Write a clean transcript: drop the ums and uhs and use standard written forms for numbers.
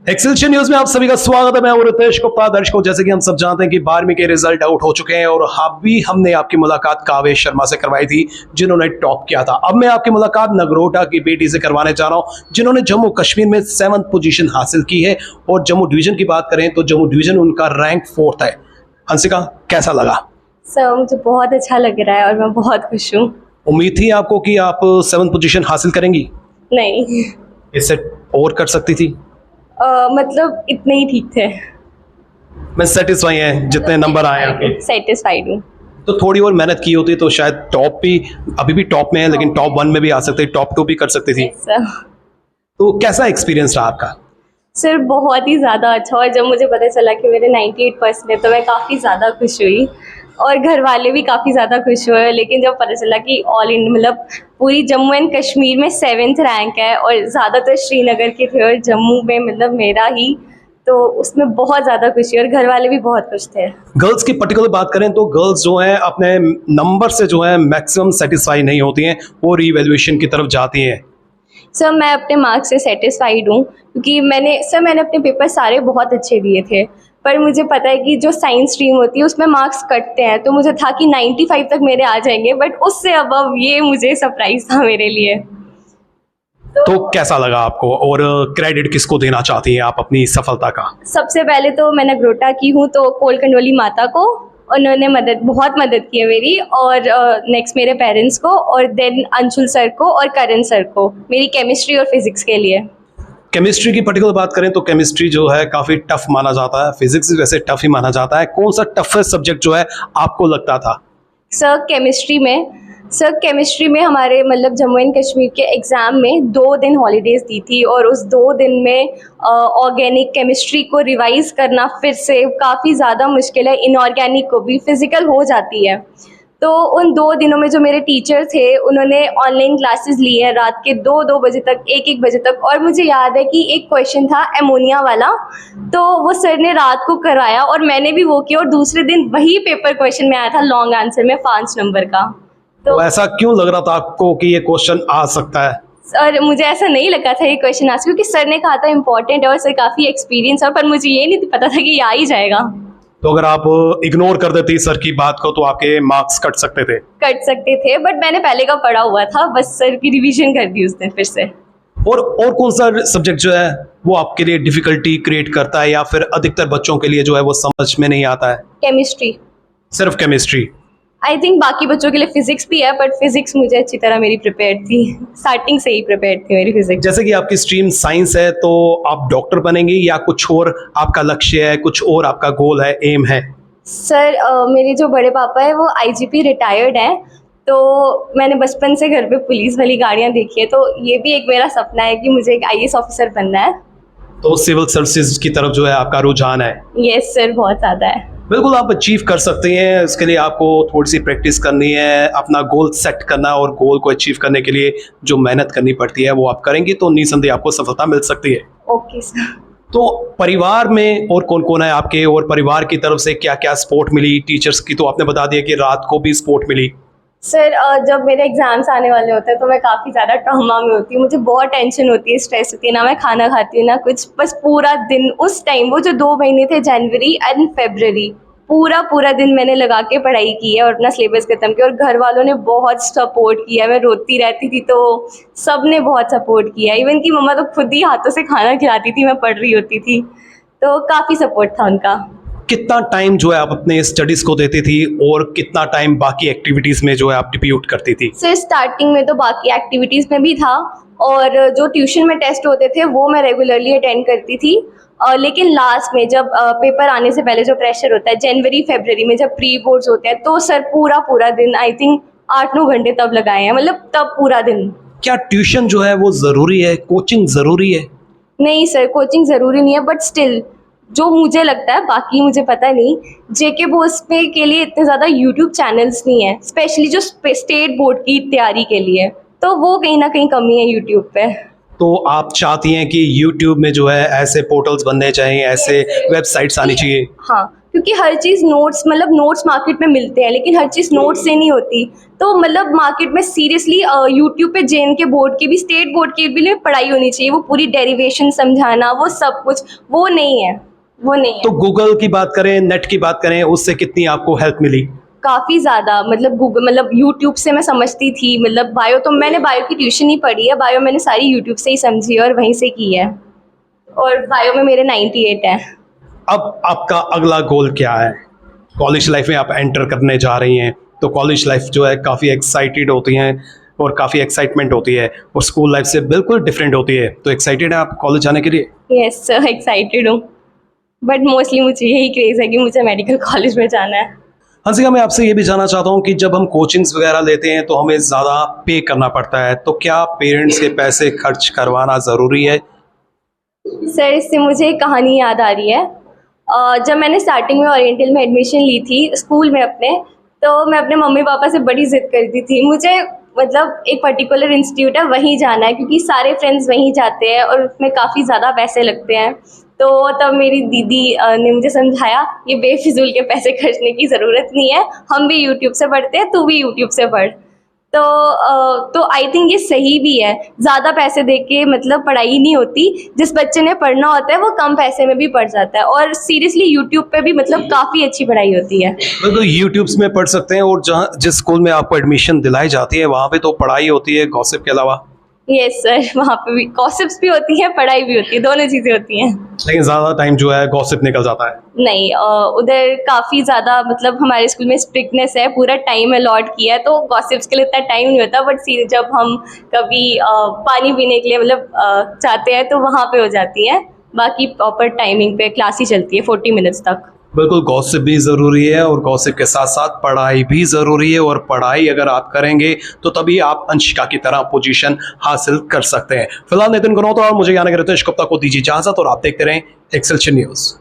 एक्सेलशियन news में आप सभी का स्वागत है। मैं हूं रितेश गुप्ता। दर्शकों, जैसे कि हम सब जानते हैं कि 12वीं के रिजल्ट आउट हो चुके हैं और अभी हमने आपकी मुलाकात कावेश शर्मा से करवाई थी जिन्होंने टॉप किया था। अब मैं आपकी मुलाकात नगरोटा की बेटी से करवाने जा रहा हूं जिन्होंने जम्मू कश्मीर में 7th पोजीशन हासिल की है। और जम्मू डिवीजन की बात करें तो जम्मू डिवीजन उनका रैंक 4th है। हंसिका, कैसा लगा? सर मुझे बहुत अच्छा लग रहा है और मैं बहुत खुश हूँ। उम्मीद थी आपको कि आप 7th पोजीशन हासिल करेंगी? नहीं, इससे और कर सकती थी? मतलब इतने ही ठीक थे। मैं सेटिस्फाई है जितने नंबर आए आपके? सेटिस्फाइड हूँ। तो थोड़ी और मेहनत की होती तो शायद टॉप भी, अभी भी टॉप में है लेकिन टॉप 1 में भी आ सकते, टॉप 2 भी कर सकती थी। सर तो कैसा एक्सपीरियंस रहा आपका? सर बहुत ही ज़्यादा अच्छा। और जब मुझे पता चला कि मेरे 98% है तो मैं काफ़ी ज़्यादा खुश हुई और घर वाले भी काफ़ी ज़्यादा खुश हुए। लेकिन जब पता चला कि ऑल इंडिया मतलब पूरी जम्मू एंड कश्मीर में 7th रैंक है और ज़्यादातर श्रीनगर के थे और जम्मू में मतलब मेरा ही, तो उसमें बहुत ज़्यादा खुशी और घर वाले भी बहुत खुश थे। गर्ल्स की पर्टिकुलर बात करें तो गर्ल्स जो हैं अपने नंबर से जो है मैक्सिमम सेटिस्फाई नहीं होती हैं, वो रीवैल्यूएशन की तरफ जाती हैं। सर मैं अपने मार्क्स से सेटिस्फाइड हूँ क्योंकि मैंने अपने पेपर सारे बहुत अच्छे दिए थे। पर मुझे पता है कि जो साइंस स्ट्रीम होती है उसमें मार्क्स कटते हैं, तो मुझे था कि 95 तक मेरे आ जाएंगे, बट उससे अबव ये मुझे सरप्राइज था मेरे लिए। तो कैसा लगा आपको और क्रेडिट किसको देना चाहती हैं आप अपनी सफलता का? सबसे पहले तो मैं नगरोटा की हूँ तो कोल कंडोली माता को, उन्होंने बहुत मदद की है मेरी। और नेक्स्ट मेरे पेरेंट्स को और देन अंशुल सर को और करण सर को मेरी केमिस्ट्री और फिजिक्स के लिए। केमिस्ट्री की पर्टिकुलर बात करें तो केमिस्ट्री जो है काफ़ी टफ माना जाता है, फिजिक्स भी वैसे टफ ही माना जाता है। कौन सा टफेस्ट सब्जेक्ट जो है आपको लगता था? सर केमिस्ट्री में हमारे मतलब जम्मू एंड कश्मीर के एग्ज़ाम में 2 दिन हॉलीडेज़ दी थी और उस 2 दिन में ऑर्गेनिक केमिस्ट्री को रिवाइज़ करना फिर से काफ़ी ज़्यादा मुश्किल है। इनऑर्गेनिक को भी फिज़िकल हो जाती है। तो उन 2 दिनों में जो मेरे टीचर थे उन्होंने ऑनलाइन क्लासेस ली हैं रात के 2-2 बजे तक, 1-1 बजे तक। और मुझे याद है कि एक क्वेश्चन था एमोनिया वाला, तो वो सर ने रात को कराया और मैंने भी वो किया और दूसरे दिन वही पेपर क्वेश्चन में आया था लॉन्ग आंसर में 5 नंबर का। तो ऐसा क्यों लग रहा था आपको कि ये क्वेश्चन आ सकता है? और मुझे ऐसा नहीं लगा था ये क्वेश्चन आज, क्योंकि सर ने कहा था इम्पोर्टेंट है और सर काफ़ी एक्सपीरियंस है, पर मुझे ये नहीं पता था कि ये आ ही जाएगा। तो अगर आप इग्नोर कर देती सर की बात को तो आपके मार्क्स कट सकते थे। बट मैंने पहले का पढ़ा हुआ था, बस सर की रिवीजन कर दी उसने फिर से। और कौन सा सब्जेक्ट जो है वो आपके लिए डिफिकल्टी क्रिएट करता है या फिर अधिकतर बच्चों के लिए जो है वो समझ में नहीं आता है? केमिस्ट्री। सिर्फ केमिस्ट्री? आई थिंक बाकी बच्चों के लिए फिजिक्स भी है, बट फिजिक्स मुझे अच्छी तरह मेरी प्रिपेयर थी, स्टार्टिंग से ही प्रिपेयर थी मेरी फिजिक्स। जैसे कि आपकी स्ट्रीम साइंस है तो आप डॉक्टर बनेंगे या कुछ और आपका लक्ष्य है, कुछ और आपका गोल है, एम है? सर मेरे जो बड़े पापा है वो आईजीपी रिटायर्ड हैं, तो मैंने बचपन से घर पे पुलिस वाली गाड़ियाँ देखी है, तो ये भी एक मेरा सपना है कि मुझे एक आईएएस ऑफिसर बनना है। तो सिविल सर्विसेज की तरफ जो है आपका रुझान है? यस सर, बहुत ज़्यादा है। बिल्कुल, आप अचीव कर सकते हैं। इसके लिए आपको थोड़ी सी प्रैक्टिस करनी है, अपना गोल सेट करना है और गोल को अचीव करने के लिए जो मेहनत करनी पड़ती है वो आप करेंगे तो निसंदेह आपको सफलता मिल सकती है। Okay sir. तो परिवार में और कौन कौन है आपके, और परिवार की तरफ से क्या क्या सपोर्ट मिली? टीचर्स की तो आपने बता दिया कि रात को भी सपोर्ट मिली। सर जब मेरे एग्ज़ाम्स आने वाले होते हैं तो मैं काफ़ी ज़्यादा ट्रॉमा में होती हूँ, मुझे बहुत टेंशन होती है, स्ट्रेस होती है, ना मैं खाना खाती हूँ ना कुछ, बस पूरा दिन उस टाइम वो जो 2 महीने थे जनवरी एंड फरवरी, पूरा दिन मैंने लगा के पढ़ाई की है और अपना सिलेबस खत्म किया और घर वालों ने बहुत सपोर्ट किया। मैं रोती रहती थी तो सब ने बहुत सपोर्ट किया, इवन कि मम्मा तो खुद ही हाथों से खाना खिलाती थी, मैं पढ़ रही होती थी, तो काफ़ी सपोर्ट था उनका। कितना टाइम जो है आप अपने स्टडीज को देती थी और कितना टाइम बाकी एक्टिविटीज में जो है आप डिप्यूट करती थी? सर स्टार्टिंग में तो बाकी एक्टिविटीज़ में भी था और जो ट्यूशन में टेस्ट होते थे वो मैं रेगुलरली अटेंड करती थी। लेकिन लास्ट में जब पेपर आने से पहले जो प्रेशर होता है जनवरी फरवरी में, जब प्री बोर्ड्स होते हैं, तो सर पूरा दिन आई थिंक 8-9 घंटे तब लगाए हैं, मतलब तब पूरा दिन। क्या ट्यूशन जो है वो ज़रूरी है, कोचिंग ज़रूरी है? नहीं सर, कोचिंग ज़रूरी नहीं है, बट स्टिल जो मुझे लगता है, बाकी मुझे पता नहीं, जेके बोर्ड्स पे के लिए इतने ज़्यादा यूट्यूब चैनल्स नहीं है, स्पेशली जो स्टेट बोर्ड की तैयारी के लिए, तो वो कहीं ना कहीं कमी है यूट्यूब पे। तो आप चाहती हैं कि यूट्यूब में जो है ऐसे पोर्टल्स बनने चाहिए, ऐसे वेबसाइट्स आनी चाहिए? हाँ, क्योंकि हर चीज़ नोट्स मतलब नोट्स मार्केट में मिलते हैं, लेकिन हर चीज़ नोट्स से नहीं होती। तो मतलब मार्केट में सीरियसली यूट्यूब पे JNK बोर्ड की भी, स्टेट बोर्ड की भी पढ़ाई होनी चाहिए। वो पूरी डेरिवेशन समझाना, वो सब कुछ वो नहीं है, वो नहीं है। तो गूगल की बात करें, नेट की बात करें, उससे कितनी आपको हेल्प मिली? काफ़ी ज़्यादा, मतलब गूगल, मतलब यूट्यूब से मैं समझती थी। मतलब बायो तो मैंने बायो की ट्यूशन ही पढ़ी है, बायो मैंने सारी यूट्यूब से ही समझी है और वहीं से की है, और बायो में मेरे 98 है। अब आपका अगला गोल क्या है? कॉलेज लाइफ में आप एंटर करने जा रही हैं, तो कॉलेज लाइफ जो है काफ़ी एक्साइटेड होती हैं और काफ़ी एक्साइटमेंट होती है, और स्कूल लाइफ से बिल्कुल डिफरेंट होती है। तो एक्साइटेड है आप कॉलेज जाने के लिए? यस सर, एक्साइटेड हूँ, बट मोस्टली मुझे यही क्रेज़ है कि मुझे मेडिकल कॉलेज में जाना है। हंसिका, मैं आपसे ये भी जानना चाहता हूँ कि जब हम कोचिंग्स वगैरह लेते हैं तो हमें ज़्यादा पे करना पड़ता है, तो क्या पेरेंट्स के पैसे खर्च करवाना ज़रूरी है? सर, इससे मुझे एक कहानी याद आ रही है। जब मैंने स्टार्टिंग में ओरिएंटल में एडमिशन ली थी स्कूल में अपने, तो मैं अपने मम्मी पापा से बड़ी ज़िद करती थी, मुझे मतलब एक पर्टिकुलर इंस्टीट्यूट है वहीं जाना है, क्योंकि सारे फ्रेंड्स वहीं जाते हैं और उसमें काफ़ी ज़्यादा पैसे लगते हैं। तो तब मेरी दीदी ने मुझे समझाया, ये बेफिजूल के पैसे खर्चने की ज़रूरत नहीं है, हम भी यूट्यूब से पढ़ते हैं, तू भी यूट्यूब से पढ़। तो आई थिंक ये सही भी है। ज़्यादा पैसे दे के मतलब पढ़ाई नहीं होती। जिस बच्चे ने पढ़ना होता है वो कम पैसे में भी पढ़ जाता है, और सीरियसली यूट्यूब पे भी मतलब काफ़ी अच्छी पढ़ाई होती है। बिल्कुल यूट्यूब्स में पढ़ सकते हैं, और जहाँ जिस स्कूल में आपको एडमिशन दिलाई जाती है वहाँ पे तो पढ़ाई होती है गॉसिप के अलावा। यस सर, वहाँ पे भी गॉसिप्स भी होती है, पढ़ाई भी होती है, दोनों चीज़ें होती हैं। लेकिन ज़्यादा टाइम जो है गॉसिप निकल जाता है। नहीं, उधर काफ़ी ज़्यादा मतलब हमारे स्कूल में स्ट्रिक्टनेस है, पूरा टाइम अलॉट किया है, तो गॉसिप्स के लिए इतना टाइम नहीं होता। बट जब हम कभी पानी पीने के लिए मतलब चाहते हैं तो वहाँ पे हो जाती है। बाकी प्रॉपर टाइमिंग पे क्लास ही चलती है 40 मिनट्स तक। बिल्कुल, गॉसिप भी ज़रूरी है और गॉसिप के साथ साथ पढ़ाई भी ज़रूरी है, और पढ़ाई अगर आप करेंगे तो तभी आप अंशिका की तरह पोजीशन हासिल कर सकते हैं। फिलहाल नितिन गुनोत्रा और मुझे यानी कि रितेश गुप्ता को दीजिए इजाज़त, और आप देखते रहें एक्सेलशन न्यूज़।